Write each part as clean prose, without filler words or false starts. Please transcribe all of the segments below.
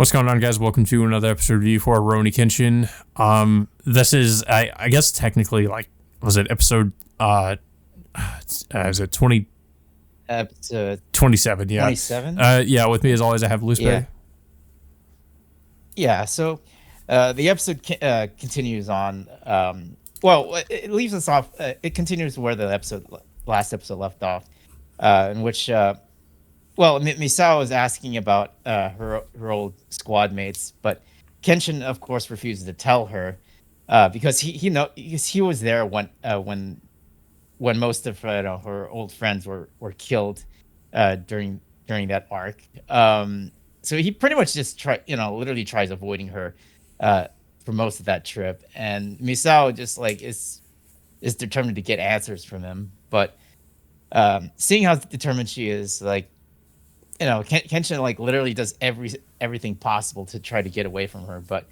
What's going on, guys? Welcome to another episode of review for Rurouni Kenshin. This is, I guess, technically, was it episode, is it 20, Episode 27? Yeah. 27? Yeah, with me as always, I have Loose Yeah. Bay. Yeah, so the episode continues on. It leaves us off. It continues where the last episode left off, in which, Misao is asking about her old squad mates, but Kenshin, of course, refuses to tell her because he was there when most of her old friends were killed during that arc. So he pretty much just literally tries avoiding her for most of that trip, and Misao just is determined to get answers from him. But seeing how determined she is, Kenshin literally does everything possible to try to get away from her, but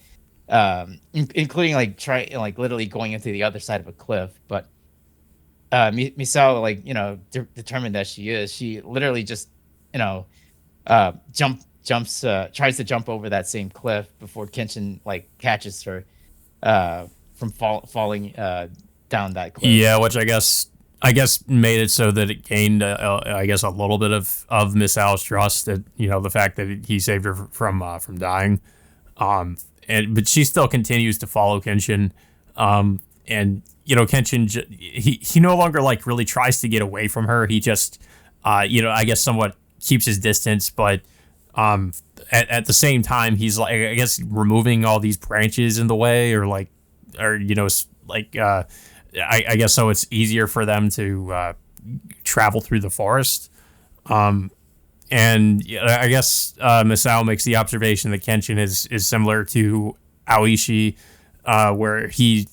including literally going into the other side of a cliff. But Misao, determined that she literally just tries to jump over that same cliff before Kenshin catches her from falling down that cliff. Yeah, which I guess made it so that it gained, I guess, a little bit of Misao's trust, that the fact that he saved her from dying, but she still continues to follow Kenshin, and Kenshin he no longer really tries to get away from her. He just I guess somewhat keeps his distance, but at the same time he's I guess removing all these branches in the way, I guess so it's easier for them to travel through the forest. And I guess Misao makes the observation that Kenshin is similar to Aoishi, where he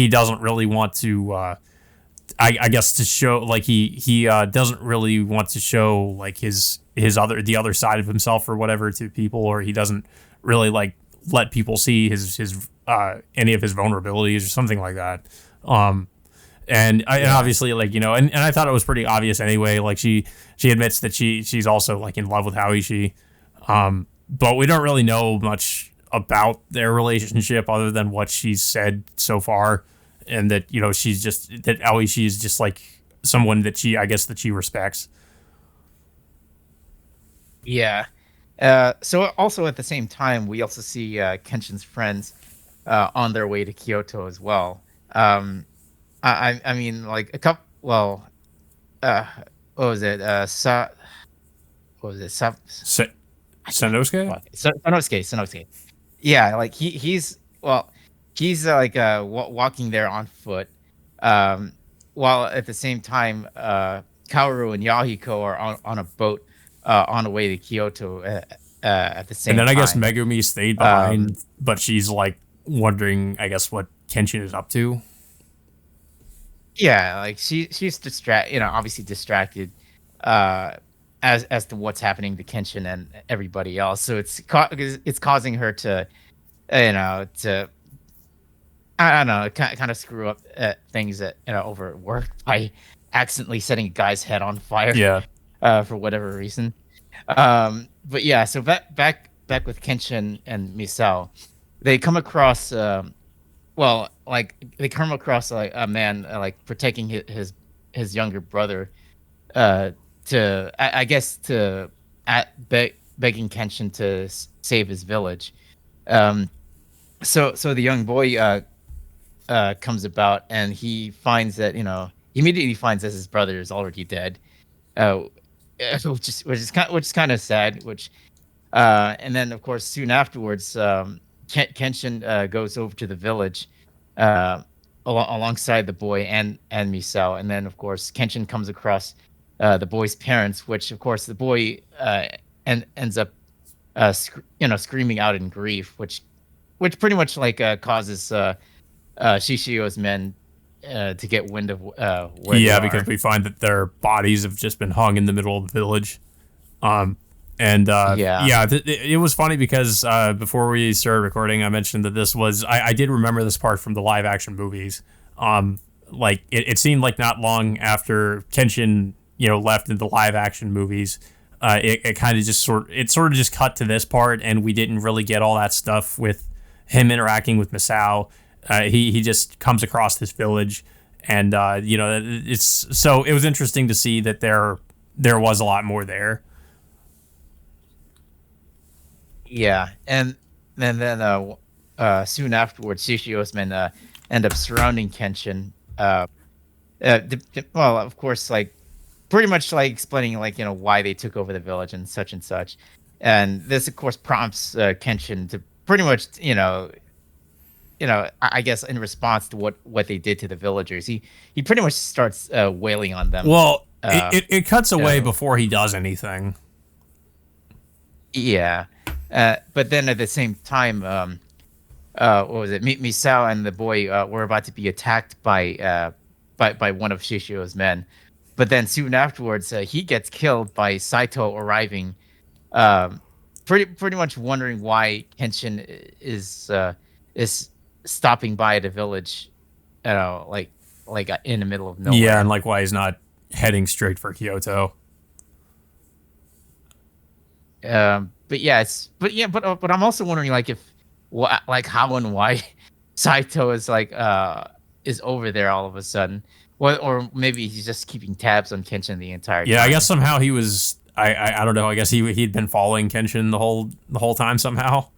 doesn't really want to I guess to show he doesn't really want to show the other side of himself or whatever to people, or he doesn't really let people see his any of his vulnerabilities or something like that. And obviously and I thought it was pretty obvious anyway. She admits that she's also in love with Haoishi, but we don't really know much about their relationship other than what she's said so far, and that she's just that Haoishi is just someone that she respects. Yeah. So also at the same time, we also see Kenshin's friends on their way to Kyoto as well. I mean, a couple. Well, what was it? What was it? Sanosuke? Sanosuke. Yeah, he's walking there on foot, while at the same time, Kaoru and Yahiko are on a boat on the way to Kyoto at the same time. And then I guess Megumi stayed behind, but she's wondering, I guess, what Kenshin is up to. Yeah, she's obviously distracted as to what's happening to Kenshin and everybody else. So it's causing her to to I don't know, kind of screw up things over at work by accidentally setting a guy's head on fire. Yeah. For whatever reason. But yeah, so back with Kenshin and Misao, they come across a man protecting his younger brother, begging Kenshin to save his village. So the young boy comes about, and he finds that he immediately finds that his brother is already dead, which is kind of sad. And then of course soon afterwards, Kenshin goes over to the village alongside the boy and Misao, and then of course Kenshin comes across the boy's parents, which of course the boy ends up screaming out in grief, which pretty much causes Shishio's men to get wind of where they are. Because we find that their bodies have just been hung in the middle of the village. It was funny because before we started recording, I mentioned that this was I did remember this part from the live action movies. It seemed like not long after Kenshin left in the live action movies, it kind of just sort of just cut to this part, and we didn't really get all that stuff with him interacting with Misao. He just comes across this village, and it was interesting to see that there was a lot more there. Yeah, and then soon afterwards, Shishio's men end up surrounding Kenshin. Well, of course, like pretty much like explaining like why they took over the village and such, and this of course prompts Kenshin to pretty much I guess in response to what they did to the villagers, he pretty much starts wailing on them. Well, it cuts away before he does anything. Yeah, but then at the same time, what was it? Misao and the boy were about to be attacked by one of Shishio's men, but then soon afterwards, he gets killed by Saito arriving. Pretty much wondering why Kenshin is stopping by the village, like in the middle of nowhere. Yeah, and like why he's not heading straight for Kyoto. But I'm also wondering like how and why Saito is is over there all of a sudden. Or maybe he's just keeping tabs on Kenshin the entire time. Yeah, I guess somehow he was. I don't know. I guess he'd been following Kenshin the whole time somehow.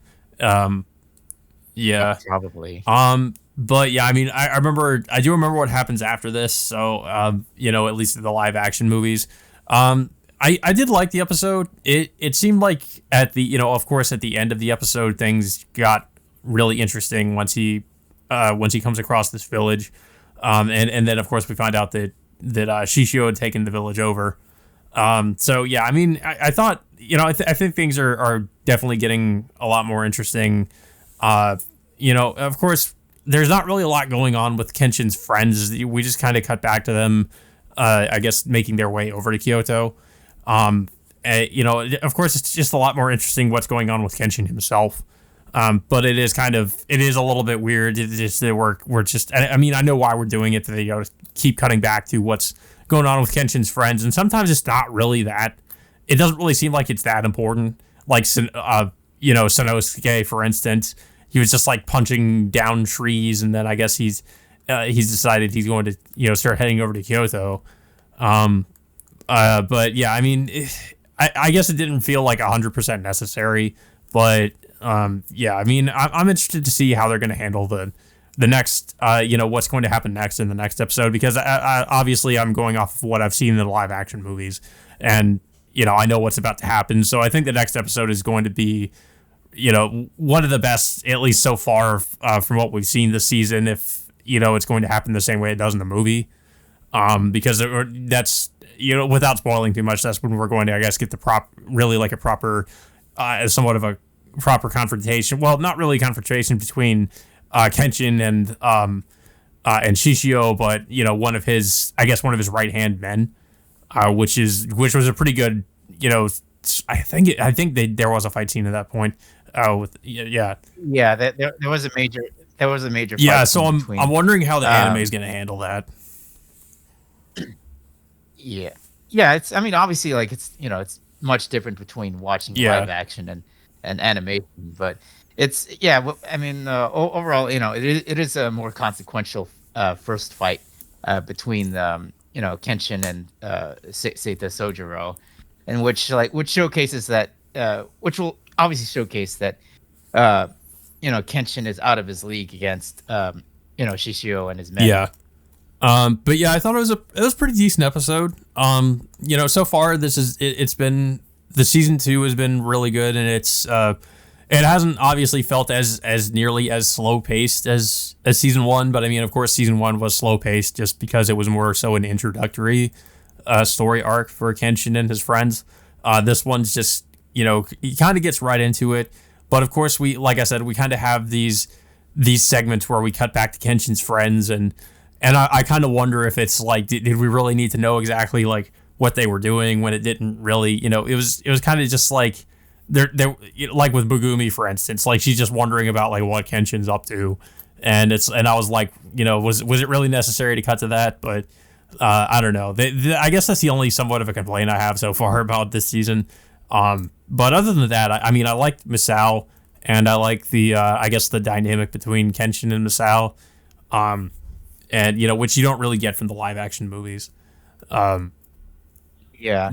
Yeah, probably. But yeah, I mean, I do remember what happens after this. So, at least in the live action movies, I did like the episode. It seemed like at the of course at the end of the episode things got really interesting once he comes across this village, and then of course we find out that Shishio had taken the village over. So yeah, I mean, I thought I think things are definitely getting a lot more interesting. Of course, there's not really a lot going on with Kenshin's friends. We just kind of cut back to them, I guess, making their way over to Kyoto. Of course, it's just a lot more interesting what's going on with Kenshin himself. But it is a little bit weird. It's just that we're just, I mean, I know why we're doing it. To keep cutting back to what's going on with Kenshin's friends, and sometimes it's not really that. It doesn't really seem like it's that important. Like, Sanosuke, for instance, he was just like punching down trees, and then I guess he's decided he's going to start heading over to Kyoto. But yeah, I mean, I guess it didn't feel like 100% necessary, but yeah, I mean, I'm interested to see how they're going to handle the next, what's going to happen next in the next episode, because obviously I'm going off of what I've seen in the live action movies, and I know what's about to happen. So I think the next episode is going to be, one of the best, at least so far, from what we've seen this season. If it's going to happen the same way it does in the movie, because that's without spoiling too much, that's when we're going to, I guess, get the proper, somewhat of a proper confrontation. Well, not really confrontation between Kenshin and Shishio, but one of his right hand men, which was a pretty good. I think there was a fight scene at that point. Yeah, there was a major. Yeah, so I'm wondering how the anime is going to handle that. Yeah, it's. I mean, obviously, like it's much different between watching live action and animation, but it's I mean, overall, it is a more consequential first fight between Kenshin and Seita Sojiro, and which showcases that which will obviously showcase that Kenshin is out of his league against Shishio and his men. Yeah. But yeah, I thought it was a pretty decent episode. So far it's been, the season 2 has been really good, and it hasn't obviously felt as nearly as slow paced as season 1, but I mean, of course, season 1 was slow paced just because it was more so an introductory story arc for Kenshin and his friends. This one's just, he kind of gets right into it, but of course like I said, we kind of have these segments where we cut back to Kenshin's friends, and I kind of wonder if it's like, did we really need to know exactly like what they were doing when it didn't really, it was kind of just like they're like with Bugumi, for instance, like she's just wondering about like what Kenshin's up to, and I was like, was it really necessary to cut to that? But I don't know. I guess that's the only somewhat of a complaint I have so far about this season. But other than that, I mean, I liked Misao, and I like the I guess the dynamic between Kenshin and Misao, and which you don't really get from the live action movies. Um, Yeah.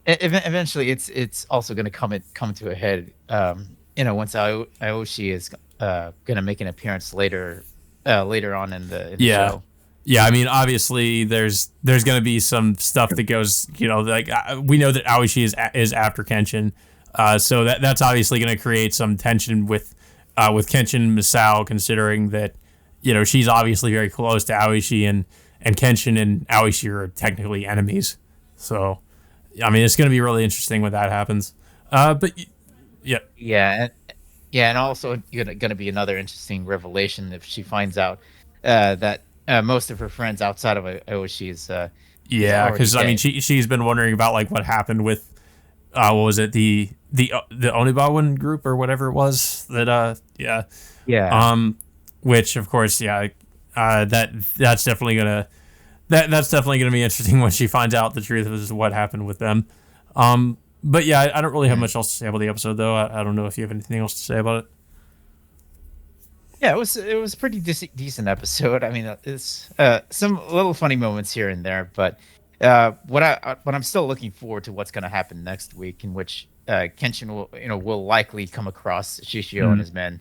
Eventually, it's also going to come to a head. Once Aoshi is going to make an appearance later on in the yeah, show. yeah. I mean, obviously, there's going to be some stuff that goes, like we know that Aoishi is after Kenshin, so that's obviously going to create some tension with Kenshin and Misao, considering that she's obviously very close to Aoishi, and Kenshin and Aoishi are technically enemies. So, I mean, it's going to be really interesting when that happens. But yeah, Yeah, and also gonna be another interesting revelation if she finds out that most of her friends outside of Aoshi is yeah, already because I mean, dead. she's been wondering about like what happened with what was it, the Onibawan group or whatever it was that yeah, Yeah, um which of course, yeah, that's definitely gonna that's definitely gonna be interesting when she finds out the truth of what happened with them. But yeah, I don't really have mm. much else to say about the episode though. I don't know if you have anything else to say about it. Yeah. It was a pretty decent episode. I mean, it's some little funny moments here and there, but what I'm still looking forward to what's going to happen next week, in which Kenshin will likely come across Shishio and Mm. his men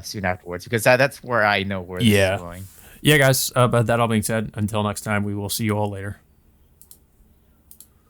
soon afterwards, because that's where I know where this is Yeah, going. yeah, guys. But that all being said, until next time, we will see you all later.